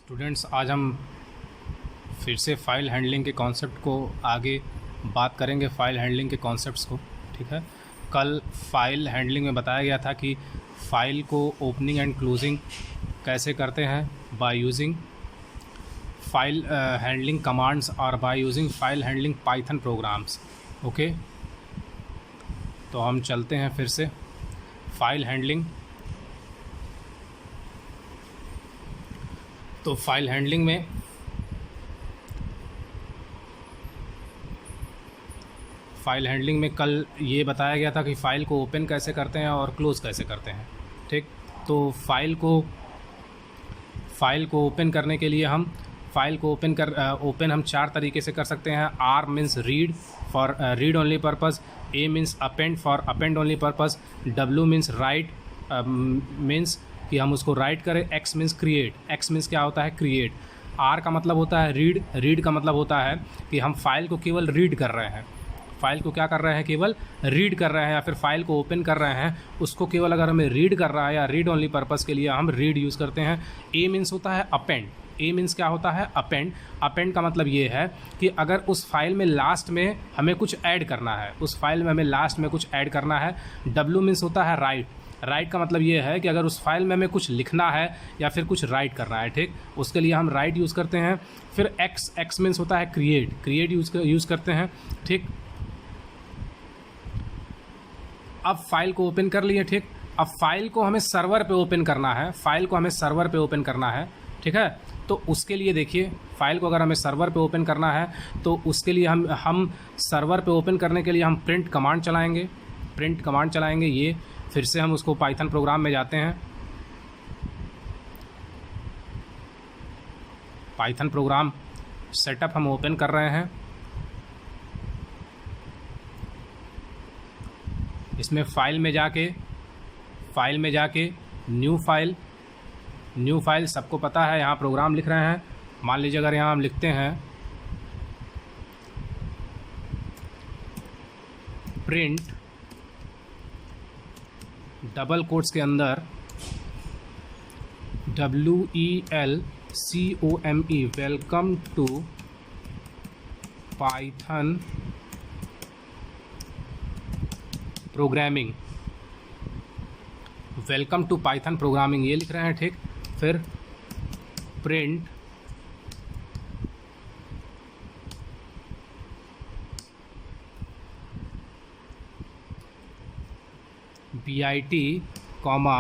Students, आज हम फिर से फ़ाइल हैंडलिंग के कॉन्सेप्ट को आगे बात करेंगे। फ़ाइल हैंडलिंग के कॉन्सेप्ट्स को, ठीक है। कल फ़ाइल हैंडलिंग में बताया गया था कि फ़ाइल को ओपनिंग एंड क्लोजिंग कैसे करते हैं by using file handling commands और by using file handling Python programs. Okay, तो हम चलते हैं फिर से फ़ाइल हैंडलिंग। तो फ़ाइल हैंडलिंग में कल ये बताया गया था कि फ़ाइल को ओपन कैसे करते हैं और क्लोज़ कैसे करते हैं, ठीक। तो फ़ाइल को ओपन करने के लिए हम ओपन हम चार तरीके से कर सकते हैं। R means read for read only purpose, A means append for append only purpose, W means write means कि हम उसको राइट करें, X means create, X means क्या होता है क्रिएट, आर का मतलब होता है रीड, रीड का मतलब होता है कि हम फाइल को केवल रीड कर रहे हैं, फाइल को क्या कर रहे हैं, केवल रीड कर रहे हैं, या फिर फाइल को ओपन कर रहे हैं उसको केवल अगर हमें रीड कर रहा है या रीड ओनली पर्पज़ के लिए हम रीड यूज़ करते हैं। ए मीन्स होता है अपेंड, ए मीन्स क्या होता है अपेंड, अपेंड का मतलब ये है कि अगर उस फाइल में लास्ट में हमें कुछ ऐड करना है, उस फाइल में हमें लास्ट में कुछ ऐड करना है। डब्ल्यू मीन्स होता है राइट, राइट का मतलब ये है कि अगर उस फाइल में हमें कुछ लिखना है या फिर कुछ राइट करना है, ठीक, उसके लिए हम राइट यूज़ करते हैं। फिर एक्स, एक्स मीन्स होता है क्रिएट, क्रिएट यूज़ करते हैं, ठीक। अब फाइल को ओपन कर लिए, ठीक। अब फाइल को हमें सर्वर पे ओपन करना है, फाइल को हमें सर्वर पे ओपन करना है, ठीक है। तो उसके लिए देखिए, फाइल को अगर हमें सर्वर पे ओपन करना है तो उसके लिए हम सर्वर पे ओपन करने के लिए हम प्रिंट कमांड चलाएंगे, प्रिंट कमांड चलाएंगे। ये फिर से हम उसको पाइथन प्रोग्राम में जाते हैं, पाइथन प्रोग्राम सेटअप हम ओपन कर रहे हैं। इसमें फाइल में जाके न्यू फाइल सबको पता है, यहाँ प्रोग्राम लिख रहे हैं। मान लीजिए अगर यहाँ हम लिखते हैं प्रिंट डबल कोट्स के अंदर WELCOME, welcome to Python programming, welcome to Python programming ये लिख रहे हैं, ठीक। फिर print BIT comma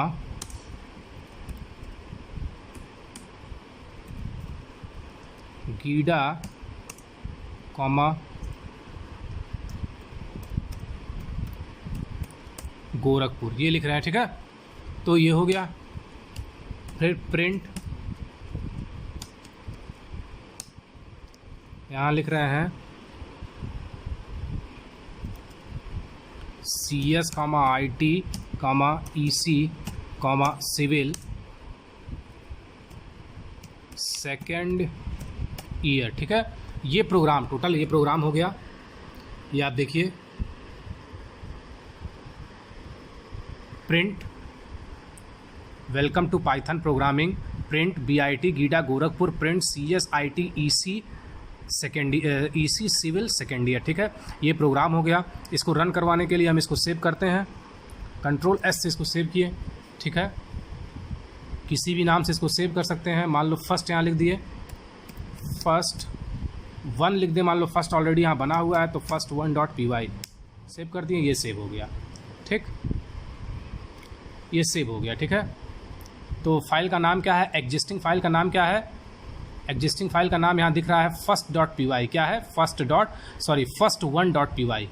GIDA comma Gorakhpur ये लिख रहे हैं, ठीक है। तो ये हो गया। फिर प्रिंट यहाँ लिख रहे हैं CS comma IT comma EC comma civil second year, ठीक है। ये प्रोग्राम टोटल ये प्रोग्राम हो गया। ये आप देखिए, print welcome to Python programming, print BIT GIDA Gorakhpur, print CS IT EC second EC civil second year, ठीक है। ये प्रोग्राम हो गया। इसको रन करवाने के लिए हम इसको सेव करते हैं, Ctrl+S से इसको सेव किए, ठीक है। किसी भी नाम से इसको सेव कर सकते हैं। मान लो फर्स्ट यहाँ लिख दिए, फर्स्ट 1 लिख दे, मान लो फर्स्ट ऑलरेडी यहाँ बना हुआ है तो first1.py सेव कर दिए, ये सेव हो गया, ठीक। ये सेव हो गया, ठीक है। तो फाइल का नाम क्या है, एग्जिस्टिंग फाइल का नाम क्या है, एग्जिस्टिंग फाइल का नाम यहाँ दिख रहा है first.py, क्या है first1.py,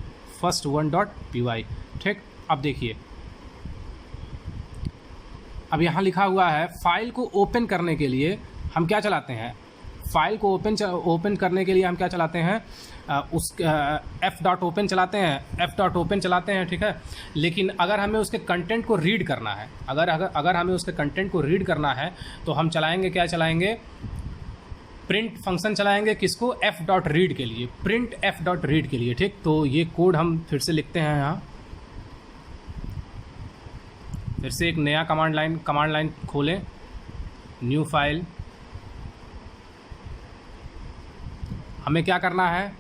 ठीक। अब देखिए, अब यहाँ लिखा हुआ है फाइल को ओपन करने के लिए हम क्या चलाते हैं, फाइल को ओपन करने के लिए हम क्या चलाते हैं, f.open चलाते हैं, ठीक है। लेकिन अगर हमें उसके कंटेंट को रीड करना है, अगर हमें उसके कंटेंट को रीड करना है तो हम चलाएंगे, क्या चलाएंगे, प्रिंट फंक्शन चलाएंगे। किसको, f.read के लिए, प्रिंट f.read के लिए, ठीक। तो ये कोड हम फिर से लिखते हैं यहाँ, फिर से एक नया कमांड लाइन खोलें, न्यू फाइल, हमें क्या करना है,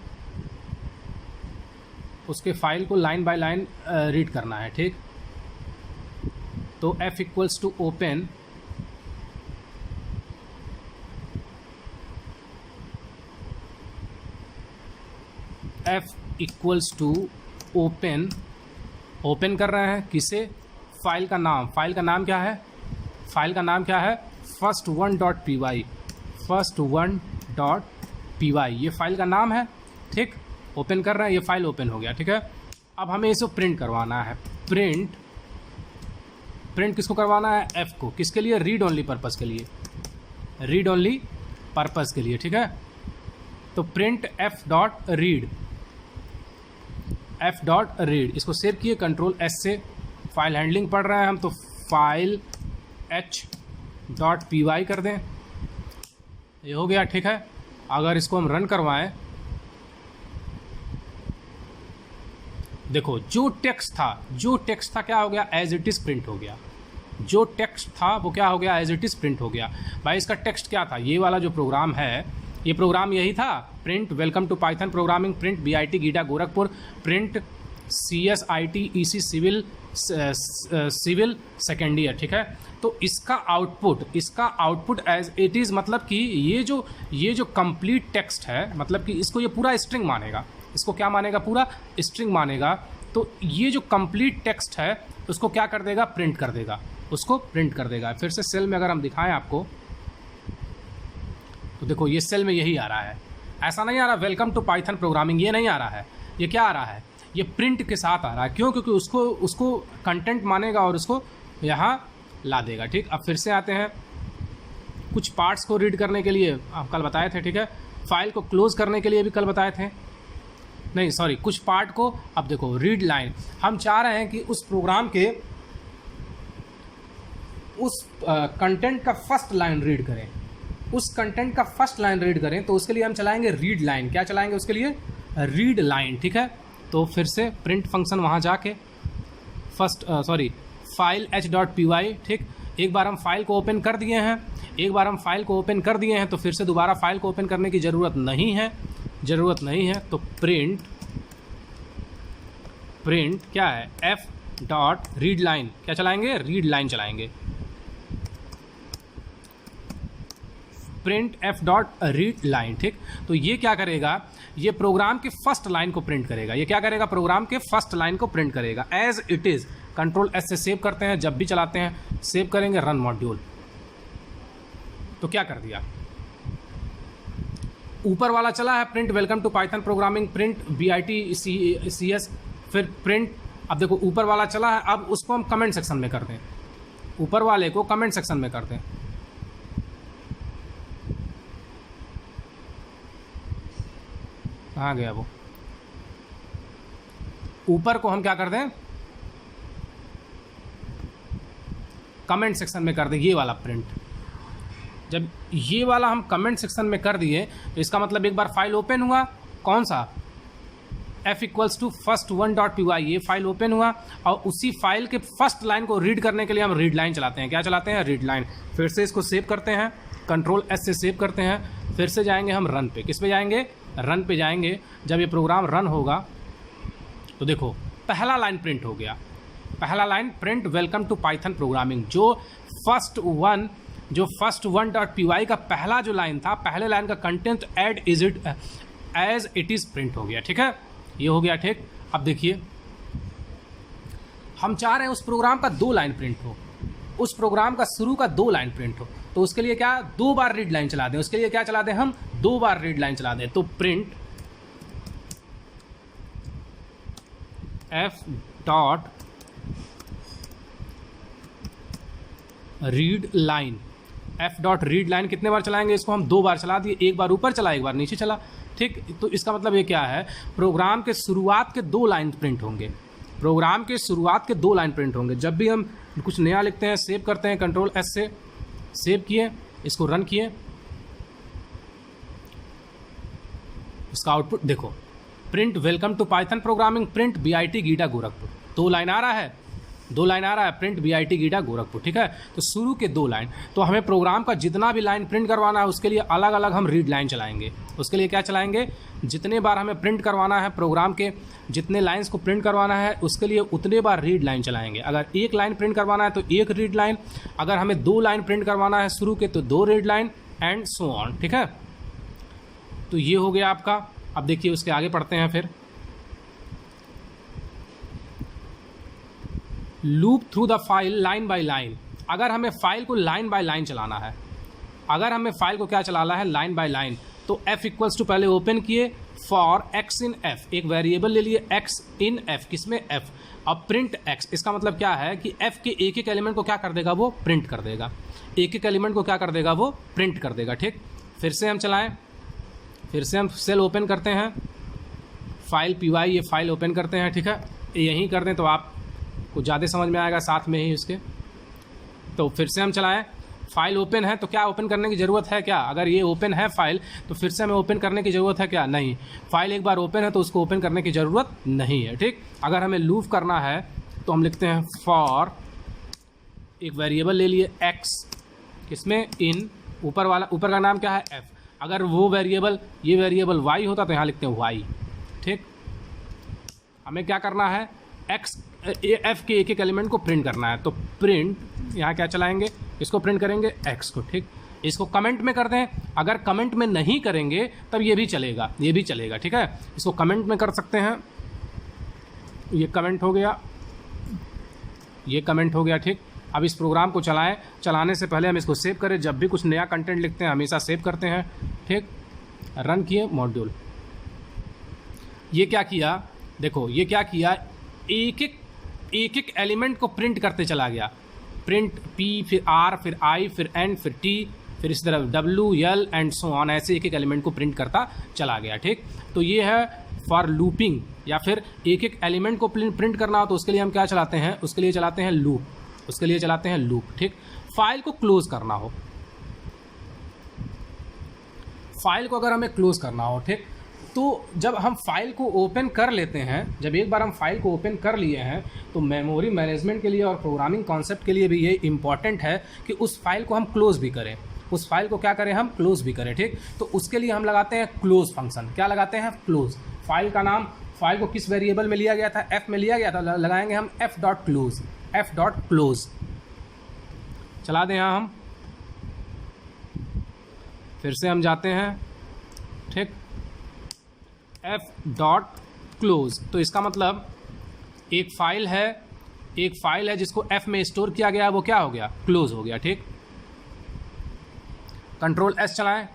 उसके फाइल को लाइन बाय लाइन रीड करना है, ठीक। तो f equals to open open कर रहे हैं किसे, फाइल का नाम। फाइल का नाम क्या है, फाइल का नाम क्या है, first1.py, first1.py ये फाइल का नाम है, ठीक। ओपन कर रहे हैं, ये फाइल ओपन हो गया, ठीक है। अब हमें इसे प्रिंट करवाना है। प्रिंट किसको करवाना है, f को। किसके लिए, रीड ओनली पर्पज़ के लिए, रीड ओनली पर्पज़ के लिए, ठीक है। तो प्रिंट f डॉट रीड, इसको सेव किए कंट्रोल S से। फाइल हैंडलिंग पढ़ रहे हैं हम, तो फाइल h.py कर दें, ये हो गया, ठीक है। अगर इसको हम रन करवाएं, देखो जो टेक्स्ट था क्या हो गया, एज इट इज़ प्रिंट हो गया। जो टेक्स्ट था वो क्या हो गया, एज इट इज़ प्रिंट हो गया। भाई इसका टेक्स्ट क्या था, ये वाला जो प्रोग्राम है, ये प्रोग्राम यही था, print welcome to Python programming, print BIT GIDA Gorakhpur, print CSIT EC civil second year, ठीक है। तो इसका आउटपुट एज इट इज़, मतलब कि ये जो कंप्लीट टेक्स्ट है, मतलब कि इसको ये पूरा स्ट्रिंग मानेगा, इसको क्या मानेगा, पूरा स्ट्रिंग मानेगा। तो ये जो कंप्लीट टेक्स्ट है उसको क्या कर देगा, प्रिंट कर देगा, उसको प्रिंट कर देगा। फिर से सेल में अगर हम दिखाएं आपको, तो देखो ये सेल में यही आ रहा है, ऐसा नहीं आ रहा वेलकम टू पाइथन प्रोग्रामिंग, ये नहीं आ रहा है। ये क्या आ रहा है, ये प्रिंट के साथ आ रहा है। क्यों, क्योंकि उसको कंटेंट मानेगा और उसको यहाँ ला देगा, ठीक। अब फिर से आते हैं, कुछ पार्ट्स को रीड करने के लिए आप कल बताए थे, ठीक है। फाइल को क्लोज करने के लिए भी कल बताए थे, नहीं सॉरी, कुछ पार्ट को। अब देखो रीड लाइन, हम चाह रहे हैं कि उस प्रोग्राम के उस कंटेंट का फर्स्ट लाइन रीड करें, उस कंटेंट का फर्स्ट लाइन रीड करें। तो उसके लिए हम चलाएंगे रीड लाइन। क्या चलाएंगे उसके लिए, रीड लाइन, ठीक है। तो फिर से प्रिंट फंक्शन वहाँ जाके फाइल h.py, ठीक। एक बार हम फाइल को ओपन कर दिए हैं, तो फिर से दोबारा फाइल को ओपन करने की ज़रूरत नहीं है। तो प्रिंट क्या है, f डॉट रीड लाइन, क्या चलाएंगे, रीड लाइन चलाएंगे। Print f dot read line, ठीक। तो ये क्या करेगा, ये प्रोग्राम के फर्स्ट लाइन को प्रिंट करेगा। ये क्या करेगा, प्रोग्राम के फर्स्ट लाइन को प्रिंट करेगा as it is. Control S से सेव करते हैं, जब भी चलाते हैं सेव करेंगे, रन मॉड्यूल। तो क्या कर दिया, ऊपर वाला चला है print welcome to Python programming, print BIT CS, फिर प्रिंट। अब देखो ऊपर वाला चला है, अब उसको हम कमेंट सेक्शन में करते हैं, ऊपर वाले को कमेंट सेक्शन में करते हैं। कहाँ गया वो, ऊपर को हम क्या कर दें, कमेंट सेक्शन में कर दें। ये वाला प्रिंट, जब ये वाला हम कमेंट सेक्शन में कर दिए, तो इसका मतलब एक बार फाइल ओपन हुआ, कौन सा, f इक्वल्स टू first1.py, ये फाइल ओपन हुआ, और उसी फाइल के फर्स्ट लाइन को रीड करने के लिए हम रीड लाइन चलाते हैं। क्या चलाते हैं, रीड लाइन। फिर से इसको सेव करते हैं, कंट्रोल S से सेव करते हैं, फिर से जाएंगे हम रन पे। किस पे जाएंगे, रन पे जाएंगे। जब ये प्रोग्राम रन होगा तो देखो पहला लाइन प्रिंट हो गया, पहला line print welcome to Python programming. जो first1.py का पहला जो लाइन था, पहले लाइन का content as it is print हो गया, ठीक है। ये हो गया, ठीक। अब देखिए हम चाह रहे हैं उस प्रोग्राम का 2 लाइन प्रिंट हो, उस प्रोग्राम का शुरू का 2 लाइन प्रिंट हो। तो उसके लिए क्या, 2 बार रीड लाइन चला दें। उसके लिए क्या चला दें, हम 2 बार रीड लाइन चला दें। तो print f dot read line, f dot read line कितने बार चलाएंगे, इसको हम 2 बार चला दिए, एक बार ऊपर चला, एक बार नीचे चला, ठीक। तो इसका मतलब ये क्या है, प्रोग्राम के शुरुआत के 2 लाइन प्रिंट होंगे, प्रोग्राम के शुरुआत के 2 लाइन प्रिंट होंगे। जब भी हम कुछ नया लिखते हैं, सेव करते हैं, कंट्रोल S से सेव किए, इसको रन किए, इसका आउटपुट देखो, print welcome to Python programming, print BIT GIDA Gorakhpur, 2 line आ रहा है। 2 लाइन आ रहा है, प्रिंट BIT गीडा गोरखपुर, ठीक है। तो शुरू के 2 लाइन, तो हमें प्रोग्राम का जितना भी लाइन प्रिंट करवाना है उसके लिए अलग अलग हम रीड लाइन चलाएंगे। उसके लिए क्या चलाएंगे, जितने बार हमें प्रिंट करवाना है प्रोग्राम के जितने लाइन्स को प्रिंट करवाना है उसके लिए उतने बार रीड लाइन चलाएंगे। अगर 1 लाइन प्रिंट करवाना है तो 1 रीड लाइन, अगर हमें 2 लाइन प्रिंट करवाना है शुरू के तो 2 read line, and so on, ठीक है। तो ये हो गया आपका। अब देखिए उसके आगे पढ़ते हैं फिर। Loop through the file line by line. अगर हमें फाइल को लाइन बाय लाइन चलाना है, अगर हमें फाइल को क्या चलाना है, लाइन बाय लाइन, तो f इक्वल्स टू पहले ओपन किए फॉर x इन f, एक वेरिएबल ले लिए x इन f, किसमें f। अब प्रिंट x, इसका मतलब क्या है कि f के एक एक एलिमेंट को क्या कर देगा, वो प्रिंट कर देगा, एक एक एलिमेंट को क्या कर देगा, वो प्रिंट कर देगा, ठीक। फिर से हम चलाएं, फिर से हम सेल ओपन करते हैं, फाइल py, ये फाइल ओपन करते हैं, ठीक है। यहीं कर दें तो आपको ज़्यादा समझ में आएगा साथ में ही उसके। तो फिर से हम चलाएं, फाइल ओपन है तो क्या ओपन करने की ज़रूरत है क्या, अगर ये ओपन है फाइल तो फिर से हमें ओपन करने की ज़रूरत है क्या, नहीं। फाइल एक बार ओपन है तो उसको ओपन करने की ज़रूरत नहीं है, ठीक। अगर हमें लूप करना है तो हम लिखते हैं फॉर, एक वेरिएबल ले लिए x, किसमें, इन, ऊपर का नाम क्या है, f। अगर वो वेरिएबल, ये वेरिएबल y होता तो यहाँ लिखते हैं y, ठीक। हमें क्या करना है, f के एक एक एलिमेंट को प्रिंट करना है, तो प्रिंट, यहाँ क्या चलाएंगे, इसको प्रिंट करेंगे x को, ठीक। इसको कमेंट में कर दें, अगर कमेंट में नहीं करेंगे तब ये भी चलेगा, ये भी चलेगा, ठीक है। इसको कमेंट में कर सकते हैं, ये कमेंट हो गया, ये कमेंट हो गया, ठीक। अब इस प्रोग्राम को चलाएं, चलाने से पहले हम इसको सेव करें, जब भी कुछ नया कंटेंट लिखते हैं हमेशा सेव करते हैं, ठीक। रन किए मॉड्यूल, ये क्या किया, देखो ये क्या किया, एक एक एलिमेंट को प्रिंट करते चला गया, प्रिंट p, फिर r, फिर i, फिर n, फिर t, फिर इस तरफ w, l and so on, ऐसे एक एक एलिमेंट को प्रिंट करता चला गया, ठीक। तो ये है फॉर लूपिंग, या फिर एक एक एलिमेंट को प्रिंट करना हो तो उसके लिए हम क्या चलाते हैं, उसके लिए चलाते हैं लूप, उसके लिए चलाते हैं लूप, ठीक। फाइल को क्लोज करना हो, फाइल को अगर हमें क्लोज करना हो, ठीक, तो जब हम फाइल को ओपन कर लेते हैं, जब एक बार हम फाइल को ओपन कर लिए हैं तो मेमोरी मैनेजमेंट के लिए और प्रोग्रामिंग कॉन्सेप्ट के लिए भी ये इंपॉर्टेंट है कि उस फाइल को हम क्लोज भी करें, उस फाइल को क्या करें, हम क्लोज भी करें, ठीक। तो उसके लिए हम लगाते हैं क्लोज फंक्शन, क्या लगाते हैं, क्लोज। फाइल का नाम, फाइल को किस वेरिएबल में लिया गया था, f में लिया गया था, लगाएंगे हम f.close, f.close। चला दें यहाँ हम, फिर से हम जाते हैं, ठीक, f.close। तो इसका मतलब एक फाइल है जिसको f में स्टोर किया गया, वो क्या हो गया, क्लोज हो गया, ठीक। कंट्रोल S चलाएं,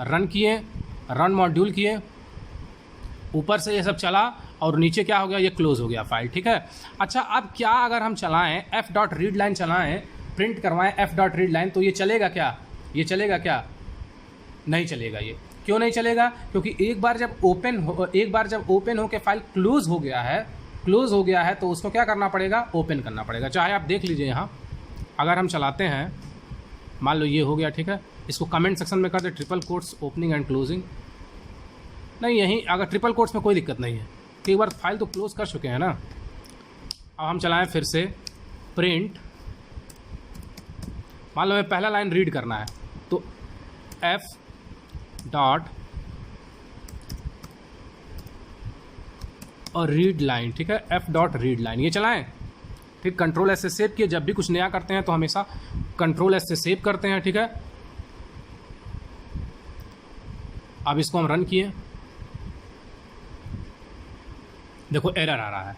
रन किए, रन मॉड्यूल किए, ऊपर से ये सब चला और नीचे क्या हो गया, ये क्लोज हो गया फाइल, ठीक है। अच्छा, अब क्या अगर हम चलाएं f.readline चलाएं, प्रिंट करवाएं f.readline, तो ये चलेगा क्या, ये चलेगा क्या, नहीं चलेगा। ये क्यों नहीं चलेगा, क्योंकि एक बार जब ओपन हो के फाइल क्लोज हो गया है तो उसको क्या करना पड़ेगा, ओपन करना पड़ेगा। चाहे आप देख लीजिए यहाँ, अगर हम चलाते हैं, मान लो ये हो गया, ठीक है, इसको कमेंट सेक्शन में कर दे, triple quotes opening and closing, नहीं यहीं अगर ट्रिपल कोट्स में कोई दिक्कत नहीं है, कई बार फाइल तो क्लोज कर चुके हैं ना। अब हम चलाएं फिर से प्रिंट, मान लो हमें पहला लाइन रीड करना है तो f डॉट और रीड लाइन, ठीक है, f डॉट रीड लाइन, ये चलाएं, ठीक। कंट्रोल एस से सेव किए, जब भी कुछ नया करते हैं तो हमेशा कंट्रोल एस से सेव करते हैं, ठीक है। अब इसको हम रन किए, देखो एरर आ रहा है,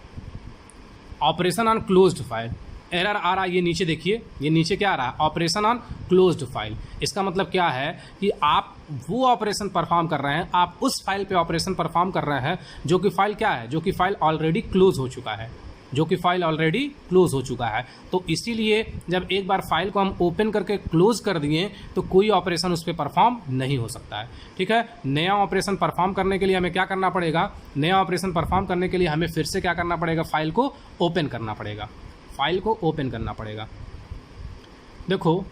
operation on closed file, error आ रहा है। ये नीचे देखिए, ये नीचे क्या आ रहा है, ऑपरेशन ऑन क्लोज्ड फाइल। इसका मतलब क्या है कि आप वो ऑपरेशन परफॉर्म कर रहे हैं, आप उस फाइल पे ऑपरेशन परफॉर्म कर रहे हैं जो कि फाइल क्या है, जो कि फाइल ऑलरेडी क्लोज हो चुका है, जो कि फाइल ऑलरेडी क्लोज हो चुका है। तो इसीलिए जब एक बार फाइल को हम ओपन करके क्लोज कर दिए तो कोई ऑपरेशन उस पर परफॉर्म नहीं हो सकता है, ठीक है। नया ऑपरेशन परफॉर्म करने के लिए हमें क्या करना पड़ेगा, नया ऑपरेशन परफॉर्म करने के लिए हमें फिर से क्या करना पड़ेगा, फाइल को ओपन करना पड़ेगा, फाइल को ओपन करना पड़ेगा। देखो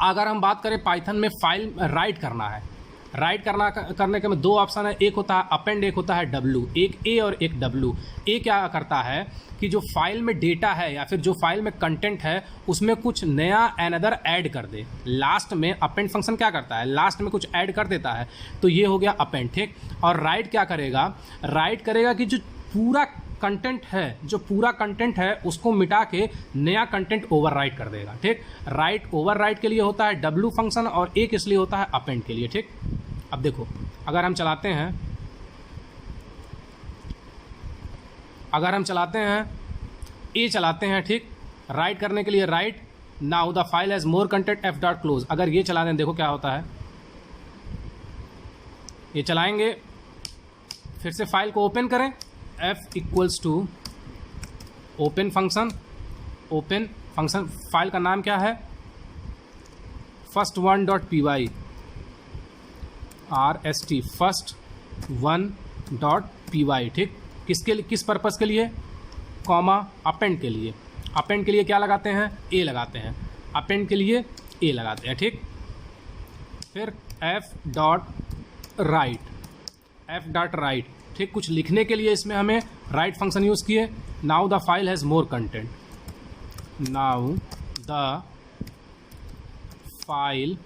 अगर हम बात करें पाइथन में फाइल राइट करना है, राइट करने के में दो ऑप्शन है, एक होता है अपेंड, एक होता है डब्लू, एक ए और एक डब्लू। ए क्या करता है कि जो फाइल में डेटा है या फिर जो फाइल में कंटेंट है उसमें कुछ नया अनदर ऐड कर दे। लास्ट में अपेंड फंक्शन क्या करता है, लास्ट में कुछ ऐड कर देता है, तो ये हो गया अपेंड, ठीक। और राइट क्या करेगा, राइट करेगा कि जो पूरा कंटेंट है, जो पूरा कंटेंट है उसको मिटा के नया कंटेंट ओवरराइट कर देगा, ठीक। राइट ओवरराइट के लिए होता है डब्लू फंक्शन और एक इसलिए होता है अपेंड के लिए, ठीक। अब देखो अगर हम चलाते हैं, ए चलाते हैं, ठीक, राइट करने के लिए right, now the file has more content F dot close. अगर ये चला दें, देखो क्या होता है, ये चलाएंगे, फिर से फाइल को ओपन करें, F equals to open function, file का नाम क्या है, first1.py, RST first1.py, ठीक। किस पर्पस के लिए, कॉमा अपेंड के लिए। अपेंड के लिए क्या लगाते हैं, ए लगाते हैं, अपेंड के लिए ए लगाते हैं, ठीक। फिर एफ डॉट राइट, ठीक, कुछ लिखने के लिए इसमें हमें राइट फंक्शन यूज़ किए। Now the file has more content, now the file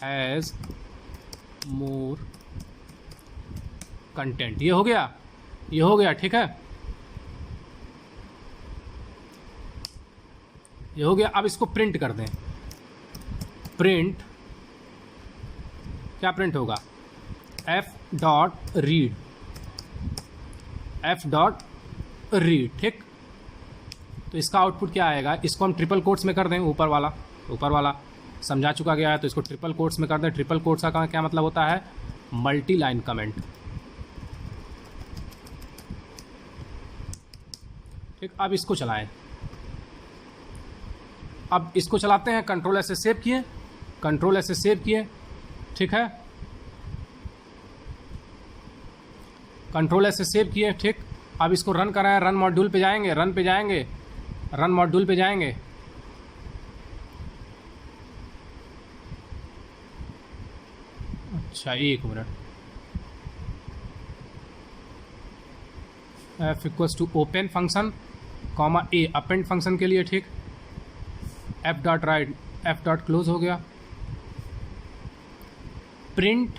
has more content, ये हो गया, ठीक है, ये हो गया। अब इसको प्रिंट कर दें, प्रिंट क्या प्रिंट होगा, एफ डॉट रीड, ठीक। तो इसका आउटपुट क्या आएगा, इसको हम ट्रिपल कोट्स में कर दें, ऊपर वाला समझा चुका गया है, तो इसको ट्रिपल कोट्स में कर दें। ट्रिपल कोट्स का क्या मतलब होता है, मल्टी लाइन कमेंट, ठीक। अब इसको चलाएं, अब इसको चलाते हैं, कंट्रोल ऐसे सेव किए, ठीक है, कंट्रोल ऐसे सेव किए, ठीक। अब इसको रन कराएं, रन मॉड्यूल पे जाएंगे, अच्छा एक minute, F equals to open function, comma A append function के लिए, ठीक। F dot write, F dot close हो गया, प्रिंट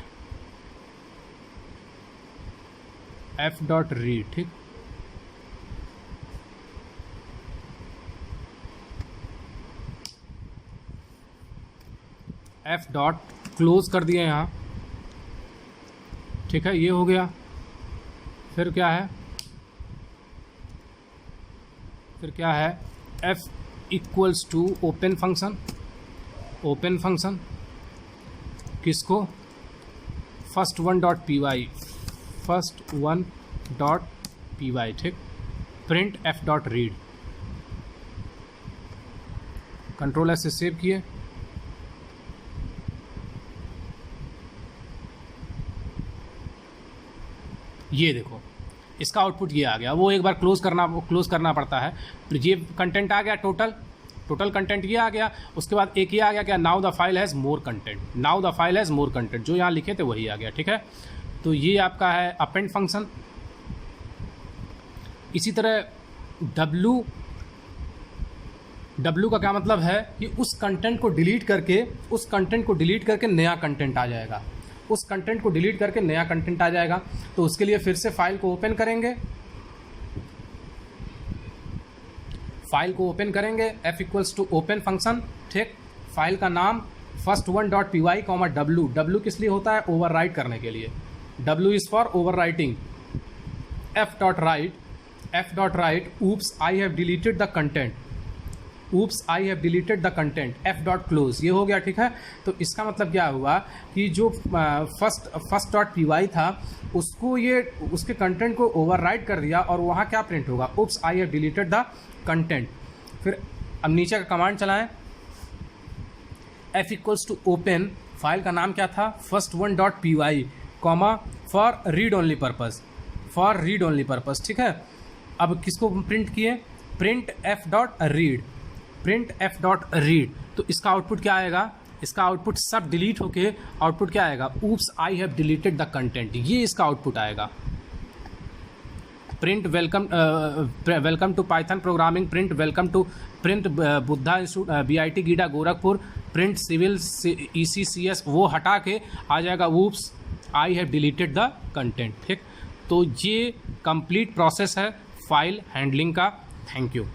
एफ डॉट रीड, ठीक। एफ डॉट क्लोज कर दिया यहाँ, ठीक है, ये हो गया। फिर क्या है, F equals to open function, किसको, first1.py, ठीक। Print F dot read, control ऐसे सेव किए, ये देखो इसका आउटपुट ये आ गया। वो एक बार क्लोज करना पड़ता है, फिर ये कंटेंट आ गया, टोटल कंटेंट ये आ गया। उसके बाद एक ये आ गया क्या, now the file has more content, जो यहाँ लिखे थे वही आ गया, ठीक है। तो ये आपका है अपेंड फंक्शन। इसी तरह डब्लू का क्या मतलब है कि उस कंटेंट को डिलीट करके नया कंटेंट आ जाएगा, तो उसके लिए फिर से फाइल को ओपन करेंगे, F equals to open function, ठीक। फाइल का नाम first1.py, डब्लू किस लिए होता है, ओवरराइट करने के लिए, W is for overwriting. F dot right, oops I have deleted the content, F dot close, ये हो गया, ठीक है। तो इसका मतलब क्या हुआ कि जो फर्स्ट डॉट पी था उसको ये उसके कंटेंट को ओवरराइट कर दिया, और वहाँ क्या प्रिंट होगा, oops I have deleted the content. फिर अब नीचे का कमांड चलाएं, F equals to open, file का नाम क्या था, first1.py, comma for read only purpose, ठीक है। अब किसको प्रिंट किए, प्रिंट एफ डॉट रीड, तो इसका आउटपुट क्या आएगा, इसका आउटपुट सब डिलीट होके आउटपुट क्या आएगा, oops I have deleted the content, ये इसका आउटपुट आएगा। Print welcome to Python programming, print welcome to print Buddha institute BIT GIDA Gorakhpur, print civil ECCS, वो हटा के आ जाएगा oops I have deleted the content. ठीक, तो ये कंप्लीट प्रोसेस है फाइल हैंडलिंग का। Thank you.